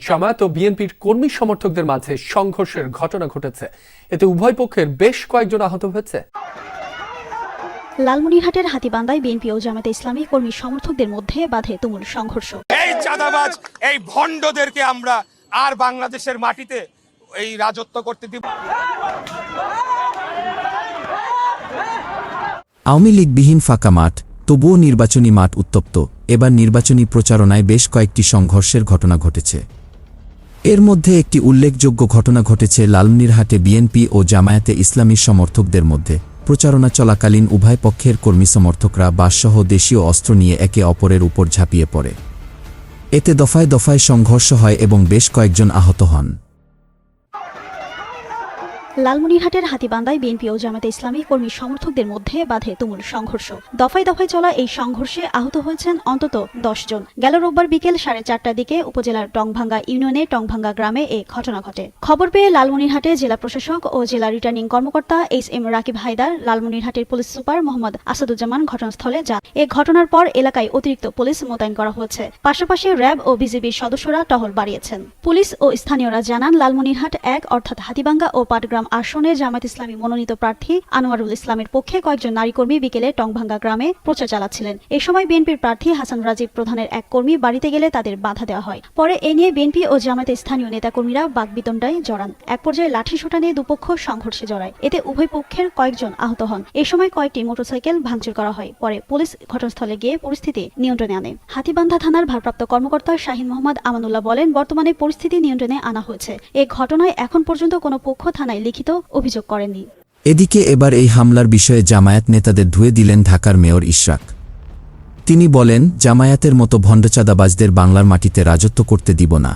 জামায়াত ও বিএনপির কর্মী সমর্থকদের মাঝে সংঘর্ষের ঘটনা ঘটেছে। এতে উভয় পক্ষের বেশ কয়েকজন আহত হয়েছে। লালমনিরহাটের হাতীবান্ধায় বিএনপি ও জামায়াতে ইসলামী কর্মী সমর্থকদের মধ্যে বাধে তুমুল সংঘর্ষ। এই চাঁদাবাজ, এই ভণ্ডদেরকে আমরা আর বাংলাদেশের মাটিতে এই রাজত্ব করতে দিব। আওয়ামী লীগবিহীন ফাঁকা মাঠ, তবুও নির্বাচনী মাঠ উত্তপ্ত। এবার নির্বাচনী প্রচারণায় বেশ কয়েকটি সংঘর্ষের ঘটনা ঘটেছে। এর মধ্যে একটি উল্লেখযোগ্য ঘটনা ঘটেছে লালমনিরহাটে বিএনপি ও জামায়াতে ইসলামীর সমর্থকদের মধ্যে। প্রচারণা চলাকালীন উভয় পক্ষের কর্মী সমর্থকরা বাঁশসহ দেশীয় অস্ত্র নিয়ে একে অপরের উপর ঝাঁপিয়ে পড়ে। এতে দফায় দফায় সংঘর্ষ হয় এবং বেশ কয়েকজন আহত হন। লালমনিরহাটের হাতীবান্ধায় বিএনপি ও জামায়াতে ইসলামী কর্মী সমর্থকদের মধ্যে বাধে তুমুল সংঘর্ষ। দফায় দফায় চলা এই সংঘর্ষে আহত হয়েছেন অন্তত 10 জন। গেল রোববার বিকেল 4:30টার দিকে উপজেলার টংভাঙ্গা ইউনিয়নে টংভাঙ্গা গ্রামে এ ঘটনা ঘটে। খবর পেয়ে লালমনিরহাটে জেলা প্রশাসক ও জেলা রিটার্নিং কর্মকর্তা এইচ.এম. রাকিব হায়দার, লালমনিরহাটের পুলিশ সুপার মোহাম্মদ আসাদুজ্জামান ঘটনাস্থলে যান। এ ঘটনার পর এলাকায় অতিরিক্ত পুলিশ মোতায়েন করা হয়েছে। পাশাপাশি র্যাব ও বিজিবির সদস্যরা টহল বাড়িয়েছেন। পুলিশ ও স্থানীয়রা জানান, লালমনিরহাট 1 অর্থাৎ হাতীবাঙ্গা ও পাটগ্রাম আসনে জামায়াত ইসলামী মনোনীত প্রার্থী আনোয়ারুল ইসলামের পক্ষে কয়েকজন নারী কর্মী বিকেলে টংভাঙ্গা গ্রামে প্রচার চালাচ্ছিলেন। এই সময় বিএনপির প্রার্থী হাসান রাজীব প্রধানের এক কর্মী বাড়িতে গেলে তাদের বাধা দেওয়া হয়। পরে এ নিয়ে বিএনপি ও জামায়াতের স্থানীয় নেতাকর্মীরা বাকবিতণ্ডায় জড়ান। এক পর্যায়ে লাঠিসোঁটা নিয়ে দুপক্ষ সংঘর্ষে জড়ায়। এতে উভয় পক্ষের কয়েকজন আহত হন। এই সময় কয়েকটি মোটরসাইকেল ভাঙচুর করা হয়। পরে পুলিশ ঘটনাস্থলে গিয়ে পরিস্থিতি নিয়ন্ত্রণে আনে। হাতীবান্ধা থানার ভারপ্রাপ্ত কর্মকর্তা শাহিন মোহাম্মদ আমানুল্লাহ বলেন, বর্তমানে পরিস্থিতি নিয়ন্ত্রণে আনা হয়েছে। এ ঘটনায় এখন পর্যন্ত কোনো পক্ষ থানায় লিখিত অভিযোগ করেননি। এদিকে এবার এই হামলার বিষয়ে জামায়াত নেতাদের ধুয়ে দিলেন ঢাকার মেয়র ইশরাক। তিনি বলেন, জামায়াতের মতো ভণ্ডচাঁদাবাজদের বাংলার মাটিতে রাজত্ব করতে দিব না।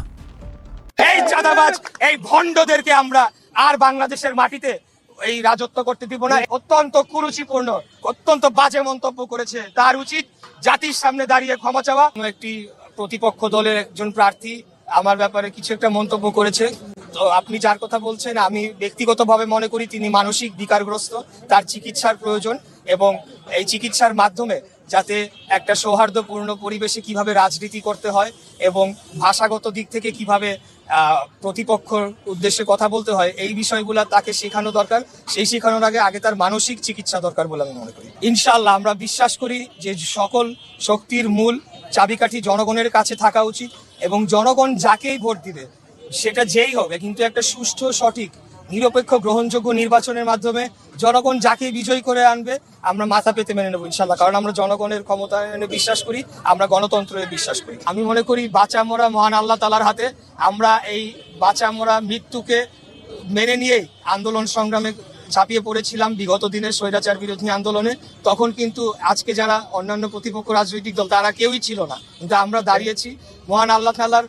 এই চাঁদাবাজ, এই ভণ্ডদেরকে আমরা আর বাংলাদেশের মাটিতে এই রাজত্ব করতে দিব না। অত্যন্ত কুরুচিপূর্ণ, অত্যন্ত বাজে মন্তব্য করেছে। তার উচিত জাতির সামনে দাঁড়িয়ে ক্ষমা চাওয়া। একটি প্রতিপক্ষ দলের একজন প্রার্থী আমার ব্যাপারে কিছু একটা মন্তব্য করেছে। তো আপনি যার কথা বলছেন, আমি ব্যক্তিগতভাবে মনে করি তিনি মানসিক বিকারগ্রস্ত, তার চিকিৎসার প্রয়োজন এবং এই চিকিৎসার মাধ্যমে যাতে একটা সৌহার্দ্যপূর্ণ পরিবেশে কিভাবে রাজনীতি করতে হয় এবং ভাষাগত দিক থেকে কিভাবে প্রতিপক্ষর উদ্দেশ্যে কথা বলতে হয়, এই বিষয়গুলো তাকে শেখানো দরকার। সেই শেখানোর আগে তার মানসিক চিকিৎসা দরকার বলে আমি মনে করি। ইনশাআল্লাহ আমরা বিশ্বাস করি যে সকল শক্তির মূল চাবিকাঠি জনগণের কাছে থাকা উচিত এবং জনগণ যাকেই ভোট দিবে সেটা যেই হবে, কিন্তু একটা সুষ্ঠু, সঠিক, নিরপেক্ষ, গ্রহণযোগ্য নির্বাচনের মাধ্যমে জনগণ যাকেই বিজয়ী করে আনবে আমরা মাথা পেতে মেনে নেবো ইনশাল্লাহ। কারণ আমরা জনগণের ক্ষমতায়নে বিশ্বাস করি, আমরা গণতন্ত্রে বিশ্বাস করি। আমি মনে করি বাঁচা মরা মহান আল্লাহ তাআলার হাতে। আমরা এই বাঁচা মরা মৃত্যুকে মেনে নিয়েই আন্দোলন সংগ্রামে ঝাঁপিয়ে পড়েছিলাম বিগত দিনের স্বৈরাচার বিরোধী আন্দোলনে। তখন কিন্তু আজকে যারা অন্যান্য প্রতিপক্ষ রাজনৈতিক দল তারা কেউই ছিল না, কিন্তু আমরা দাঁড়িয়েছি। মহান আল্লাহ তাআলার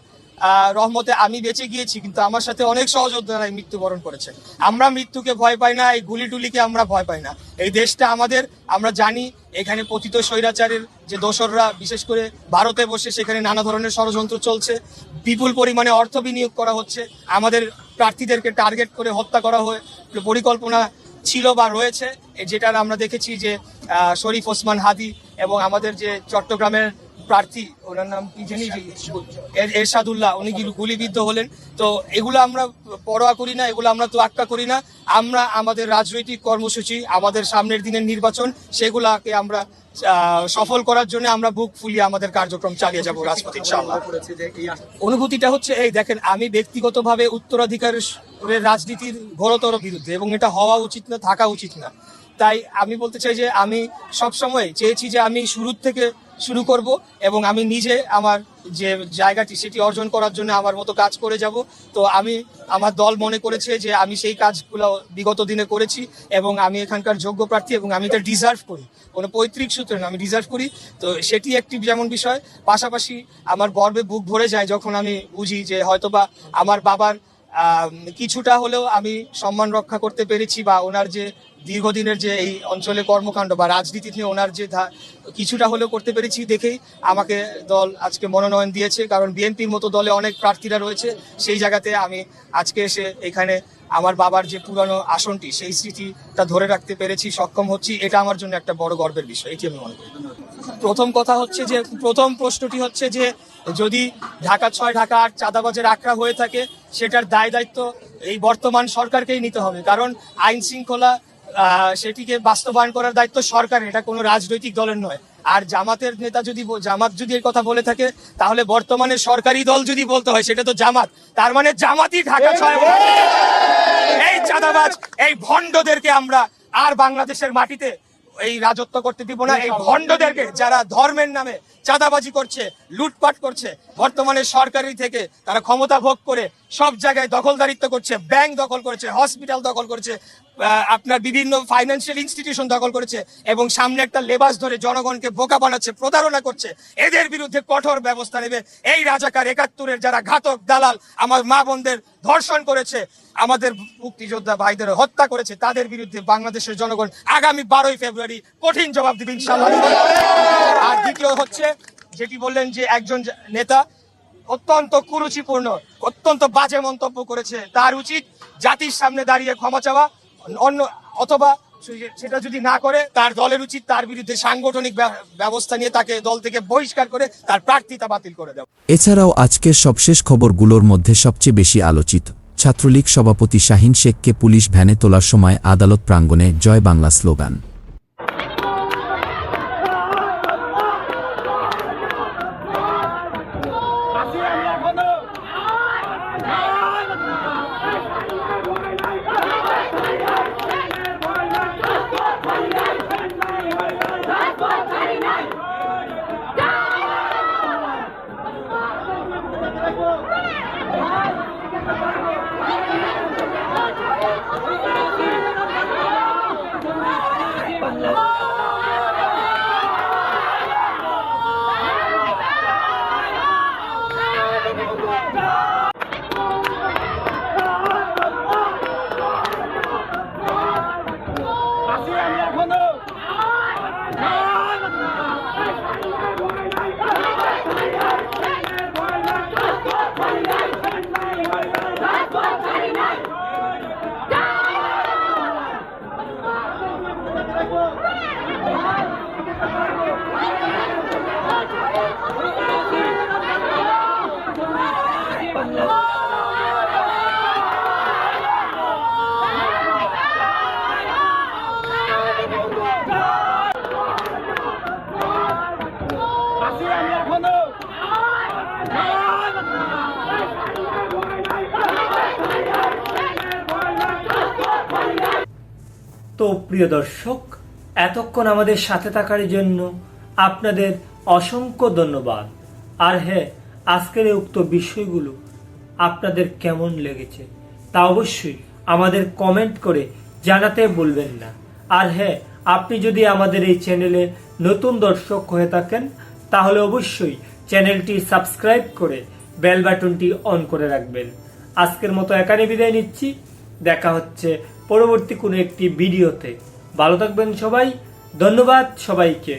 রহমতে আমি বেঁচে গিয়েছি, কিন্তু আমার সাথে অনেক সহযোদ্ধারাই মৃত্যুবরণ করেছে। আমরা মৃত্যুকে ভয় পাই না, এই গুলিটুলিকে আমরা ভয় পাই না। এই দেশটা আমাদের, আমরা জানি এখানে পতিত স্বৈরাচারের যে দোসররা, বিশেষ করে ভারতে বসে সেখানে নানা ধরনের ষড়যন্ত্র চলছে, বিপুল পরিমাণে অর্থ বিনিয়োগ করা হচ্ছে, আমাদের প্রার্থীদেরকে টার্গেট করে হত্যা করা হয়ে পরিকল্পনা ছিল বা রয়েছে। যেটার আমরা দেখেছি যে শরীফ ওসমান হাদি এবং আমাদের যে চট্টগ্রামের প্রার্থী, ওনার নাম কি জানি, এরশাদুল্লাহ, উনি গুলিবিদ্ধ হলেন। তো এগুলো আমরা পরোয়া করি না, এগুলো আমরা তোয়াক্কা করি না। আমরা আমাদের রাজনৈতিক কর্মসূচি, আমাদের সামনের দিনের নির্বাচন, সেগুলাকে আমরা সফল করার জন্য আমরা বুক ফুলিয়ে আমাদের কার্যক্রম চালিয়ে যাবো রাজপথে ইনশাআল্লাহ। অনুভূতিটা হচ্ছে এই, দেখেন, আমি ব্যক্তিগতভাবে উত্তরাধিকারের রাজনীতির ঘোরতর বিরুদ্ধে এবং এটা হওয়া উচিত না, থাকা উচিত না। তাই আমি বলতে চাই যে আমি সবসময় চেয়েছি যে আমি শুরুর থেকে শুরু করব এবং আমি নিজে আমার যে জায়গাটি সেটি অর্জন করার জন্য আমার মতো কাজ করে যাব। তো আমার দল মনে করেছে যে আমি সেই কাজগুলো বিগত দিনে করেছি এবং আমি এখানকার যোগ্য প্রার্থী এবং আমি এটা ডিজার্ভ করি, কোনো পৈতৃক সূত্রে না, আমি ডিজার্ভ করি। তো সেটি একটি যেমন বিষয়। পাশাপাশি আমার গর্বে বুক ভরে যায় যখন আমি বুঝি যে হয়তোবা আমার বাবার কিছুটা হলেও আমি সম্মান রক্ষা করতে পেরেছি, বা ওনার যে দীর্ঘদিনের যে এই অঞ্চলে কর্মকাণ্ড বা রাজনীতি নিয়ে ওনার যে কিছুটা হলেও করতে পেরেছি দেখেই আমাকে দল আজকে মনোনয়ন দিয়েছে। কারণ বিএনপির মতো দলে অনেক প্রার্থীরা রয়েছে, সেই জায়গাতে আমি আজকে এসে এখানে আমার বাবার যে পুরানো আসনটি, সেই স্মৃতিটা ধরে রাখতে পেরেছি, সক্ষম হচ্ছি, এটা আমার জন্য একটা বড় গর্বের বিষয়, এটি আমি মনে করি। প্রথম কথা হচ্ছে যে, প্রথম প্রশ্নটি হচ্ছে যে যদি ঢাকা 6 ঢাকা 8 চাঁদাবাজের আখড়া হয়ে থাকে সেটার দায় দায়িত্ব এই বর্তমান সরকারকেই নিতে হবে, কারণ আইন শৃঙ্খলা সেটিকে বাস্তবায়ন করার দায়িত্ব সরকারের, এটা কোনো রাজনৈতিক দলের নয়। আর জামাতের নেতা যদি জামাত যদি এই কথা বলে থাকে, তাহলে বর্তমানে সরকারি দল যদি বলতে হয় সেটা তো জামাত, তার মানে জামাতই ঢাকা 6 এই চাঁদাবাজ এই ভণ্ডদেরকে আমরা আর বাংলাদেশের মাটিতে এই রাজত্ব করতে দিব না। এই ভণ্ডদেরকে যারা ধর্মের নামে চাঁদাবাজি করছে, লুটপাট করছে, বর্তমানে সরকারি থেকে তারা ক্ষমতা ভোগ করে সব জায়গায় দখলদারিত্ব করছে, ব্যাংক দখল করেছে, হসপিটাল দখল করেছে, আপনার বিভিন্ন ফাইন্যান্সিয়াল ইনস্টিটিউশন দখল করেছে এবং সামনে একটা লেবাস ধরে জনগণকে বোকা বানাচ্ছে, প্রতারণা করছে। এদের বিরুদ্ধে কঠোর ব্যবস্থা নেবে। এই রাজাকার ৭১-এর যারা ঘাতক দালাল আমার মা বোনদের ধর্ষণ করেছে, আমাদের মুক্তিযোদ্ধা ভাইদের হত্যা করেছে, তাদের বিরুদ্ধে বাংলাদেশের জনগণ আগামী 12ই ফেব্রুয়ারি কঠিন জবাব দিবে ইনশাআল্লাহ। আর দ্বিতীয় হচ্ছে যেটি বললেন যে একজন নেতা অত্যন্ত কুরুচিপূর্ণ, অত্যন্ত বাজে মন্তব্য করেছে, তার উচিত জাতির সামনে দাঁড়িয়ে ক্ষমা চাওয়া, অথবা সেটা যদি না করে তার দলের উচিত তার বিরুদ্ধে সাংগঠনিক ব্যবস্থা নিয়ে তাকে দল থেকে বহিষ্কার করে তার প্রার্থিতা বাতিল করে দেওয়া। এছাড়াও আজকের সবশেষ খবরগুলোর মধ্যে সবচেয়ে বেশি আলোচিত ছাত্রলীগ সভাপতি শাহীন শেখকে পুলিশ ভ্যানে তোলার সময় আদালত প্রাঙ্গণে জয় বাংলা স্লোগান। তো প্রিয় দর্শক, এতক্ষণ আমাদের সাথে থাকার জন্য আপনাদের অসংখ্য ধন্যবাদ। আর হ্যাঁ, আজকের এই উক্ত বিষয়গুলো আপনাদের কেমন লেগেছে তা অবশ্যই আমাদের কমেন্ট করে জানাতে ভুলবেন না। আর হ্যাঁ, আপনি যদি আমাদের এই চ্যানেলে নতুন দর্শক হয়ে থাকেন তাহলে অবশ্যই চ্যানেলটি সাবস্ক্রাইব করে বেল বাটনটি অন করে রাখবেন। আজকের মতো এখানে বিদায় নিচ্ছি, দেখা হচ্ছে পরবর্তী কোনো একটি ভিডিওতে। ভালো থাকবেন সবাই, ধন্যবাদ সবাইকে।